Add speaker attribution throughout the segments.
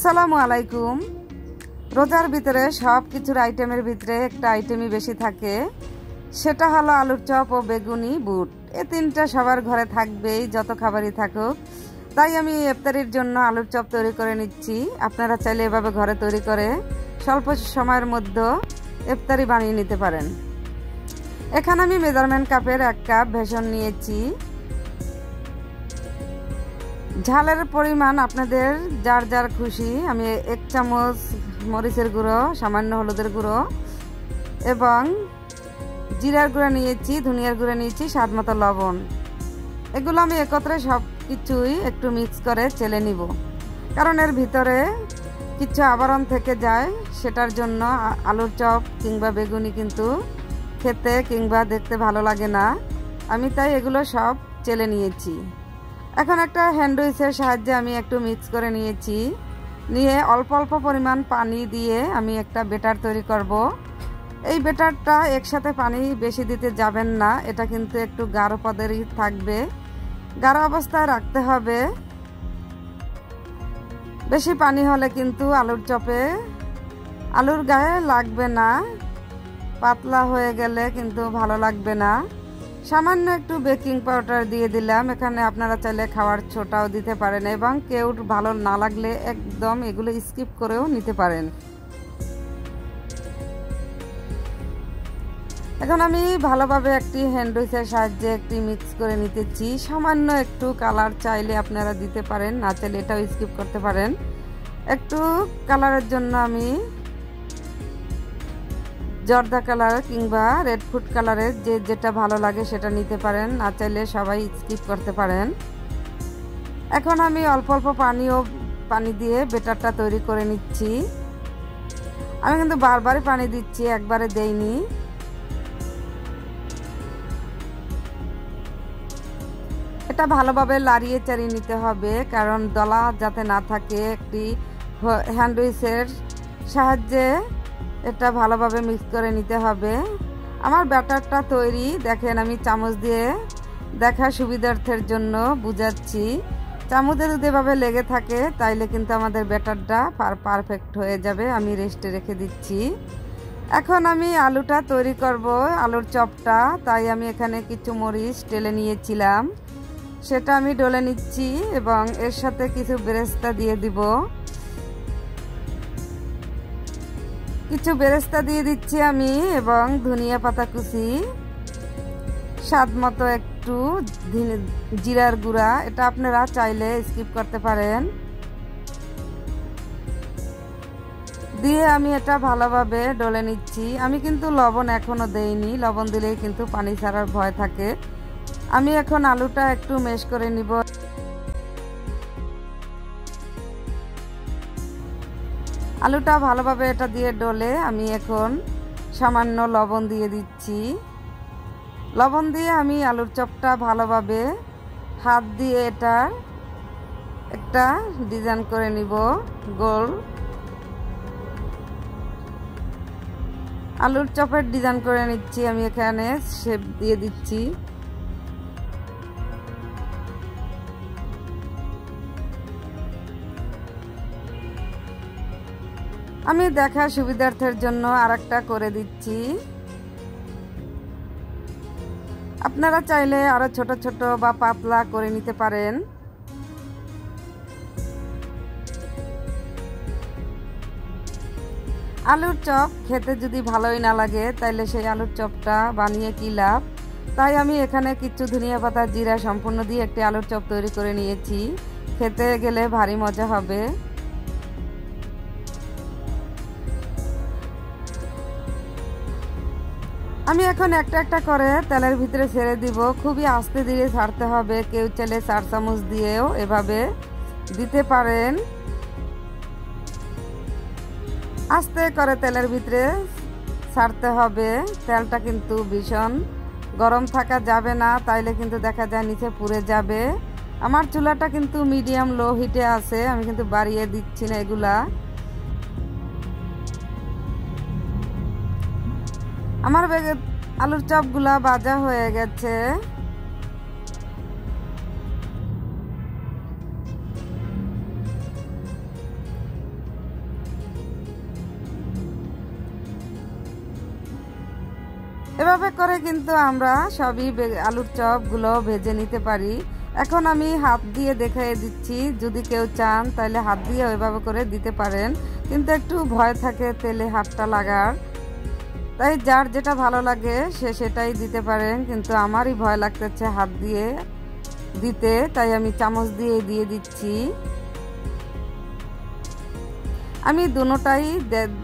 Speaker 1: আসসালামু আলাইকুম। রোজার ভিতরে সব কিছুর আইটেমের ভিতরে একটা আইটেমই বেশি থাকে, সেটা হলো আলুর চপ ও বেগুনি বুট। এই তিনটা সবার ঘরে থাকবেই, যত খাবারই থাকুক। তাই আমি ইফতারির জন্য আলুর চপ তৈরি করে নিচ্ছি। আপনারা চাইলে এভাবে ঘরে তৈরি করে স্বল্প সময়ের মধ্যে ইফতারি বানিয়ে নিতে পারেন। এখানে আমি মেজারমেন্ট কাপের 1 কাপ বেসন নিয়েছি। ঝালের পরিমাণ আপনাদের যার যার খুশি। আমি 1 চামচ মরিচের গুঁড়ো, সামান্য হলুদের গুঁড়ো এবং জিরার গুঁড়া নিয়েছি, ধনিয়ার গুঁড়া নিয়েছি, স্বাদ মতো লবণ। এগুলো আমি একত্রে সব কিছুই একটু মিক্স করে চেলে নিব, কারণ এর ভিতরে কিছু আবরণ থেকে যায়। সেটার জন্য আলুর চপ কিংবা বেগুনি কিন্তু খেতে কিংবা দেখতে ভালো লাগে না। আমি তাই এগুলো সব চেলে নিয়েছি। এখন একটা হ্যান্ড উইচের সাহায্যে আমি একটু মিক্স করে নিয়েছি। নিয়ে অল্প অল্প পরিমাণ পানি দিয়ে আমি একটা ব্যাটার তৈরি করব। এই ব্যাটারটা একসাথে পানি বেশি দিতে যাবেন না, এটা কিন্তু একটু গাঢ় পদেরই থাকবে, গাঢ় অবস্থায় রাখতে হবে। বেশি পানি হলে কিন্তু আলুর চপে আলুর গায়ে লাগবে না, পাতলা হয়ে গেলে কিন্তু ভালো লাগবে না। সামান্য একটু বেকিং পাউডার দিয়ে দিলাম। এখানে আপনারা চাইলে খাওয়ার ছোটাও দিতে পারেন এবং কেউ ভালো না লাগলে একদম এগুলো স্কিপ করেও নিতে পারেন। এখন আমি ভালোভাবে একটি হ্যান্ড উইচের সাহায্যে একটি মিক্স করে নিতেছি। সামান্য একটু কালার চাইলে আপনারা দিতে পারেন, না চাইলে এটাও স্কিপ করতে পারেন। একটু কালারের জন্য আমি জর্দা কালার কিংবা রেড ফুড কালারের যেটা ভালো লাগে সেটা নিতে পারেন, না চাইলে সবাই স্কিপ করতে পারেন। এখন আমি অল্প অল্প পানি দিয়ে ব্যাটারটা তৈরি করে নিচ্ছি। আমি কিন্তু বারবারই পানি দিচ্ছি, একবারে দেইনি। এটা ভালোভাবে লাড়িয়ে চাড়িয়ে নিতে হবে, কারণ দলা যাতে না থাকে। একটি হ্যান্ড উইচের সাহায্যে এটা ভালোভাবে মিক্স করে নিতে হবে। আমার ব্যাটারটা তৈরি, দেখেন আমি চামচ দিয়ে দেখার সুবিধার্থের জন্য বুঝাচ্ছি। চামচে যদি এভাবে লেগে থাকে তাইলে কিন্তু আমাদের ব্যাটারটা পারফেক্ট হয়ে যাবে। আমি রেস্টে রেখে দিচ্ছি। এখন আমি আলুটা তৈরি করব, আলুর চপটা। তাই আমি এখানে কিছু মরিচ টেলে নিয়েছিলাম, সেটা আমি ডলে নিচ্ছি এবং এর সাথে কিছু বেরেস্তা দিয়ে দিব। কিছু বেরেস্তা দিয়ে দিচ্ছি আমি এবং ধনিয়া পাতা কুচি, স্বাদ মতো একটু জিরার গুঁড়া। এটা আপনারা চাইলে স্কিপ করতে পারেন। দিয়ে আমি এটা ভালোভাবে ডলে নিচ্ছি। আমি কিন্তু লবণ এখনো দেইনি, লবণ দিলেই কিন্তু পানি ছাড়ার ভয় থাকে। আমি এখন আলুটা একটু ম্যাশ করে নিব। আলুটা ভালোভাবে এটা দিয়ে ডলে আমি এখন সামান্য লবণ দিয়ে দিচ্ছি। লবণ দিয়ে আমি আলুর চপটা ভালোভাবে হাত দিয়ে এটা একটা ডিজাইন করে নিব, গোল আলুর চপের ডিজাইন করে নিচ্ছি। আমি এখানে শেপ দিয়ে দিচ্ছি। আমি দেখার সুবিধার্থের জন্য আরেকটা করে দিচ্ছি। আপনারা চাইলে আরো ছোট ছোট বা পাতলা করে নিতে পারেন। আলুর চপ খেতে যদি ভালোই না লাগে তাইলে সেই আলুর চপটা বানিয়ে কি লাভ। তাই আমি এখানে কিছু ধনিয়া পাতা, জিরা সম্পূর্ণ দিয়ে একটি আলুর চপ তৈরি করে নিয়েছি। খেতে গেলে ভারী মজা হবে। আমি এখন একটা একটা করে তেলের ভিতরে ছেড়ে দিব। খুবই আস্তে ধীরে ছাড়তে হবে। কেউ চাইলে 4 চামচ দিয়েও এভাবে দিতে পারেন। আস্তে করে তেলের ভিতরে ছাড়তে হবে। তেলটা কিন্তু ভীষণ গরম থাকা যাবে না, তাইলে কিন্তু দেখা যায় নিচে পুড়ে যাবে। আমার চুলাটা কিন্তু মিডিয়াম লো হিটে আছে, আমি কিন্তু বাড়িয়ে দিচ্ছি না এগুলা। আমার আলুর চপগুলা ভাজা হয়ে গেছে। এভাবে করে কিন্তু আমরা সবই আলুর চপগুলো ভেজে নিতে পারি। এখন আমি হাত দিয়ে দেখিয়ে দিচ্ছি, যদি কেউ চান তাহলে হাত দিয়ে ওইভাবে করে দিতে পারেন, কিন্তু একটু ভয় থাকে তেলে হাতটা লাগার, তাই যার যেটা ভালো লাগে সে সেটাই দিতে পারেন। কিন্তু আমারই ভয় লাগতেছে হাত দিয়ে দিতে, তাই আমি চামচ দিয়ে দিয়ে দিচ্ছি। আমি দুটোটাই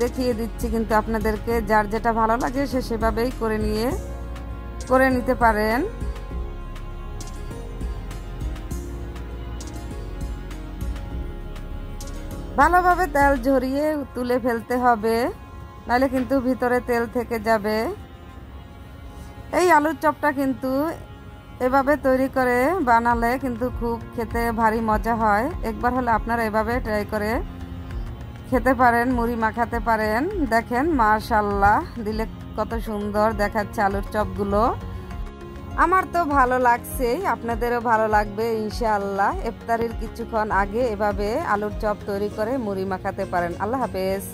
Speaker 1: দেখিয়ে দিচ্ছি, কিন্তু আপনাদেরকে যার যেটা ভালো লাগে সে সেভাবেই করে নিতে পারেন। ভালোভাবে তেল ঝরিয়ে তুলে ফেলতে হবে, নাহলে কিন্তু ভিতরে তেল থেকে যাবে। এই আলুর চপটা কিন্তু এভাবে তৈরি করে বানালে কিন্তু খুব খেতে ভারী মজা হয়। একবার হলে আপনারা এভাবে ট্রাই করে খেতে পারেন, মুড়ি মাখাতে পারেন। দেখেন মাশাআল্লাহ, দিলে কত সুন্দর দেখাচ্ছে আলুর চপগুলো। আমার তো ভালো লাগছে, আপনাদেরও ভালো লাগবে ইনশাআল্লাহ। ইফতারির কিছুক্ষণ আগে এভাবে আলুর চপ তৈরি করে মুড়ি মাখাতে পারেন। আল্লাহ হাফেজ।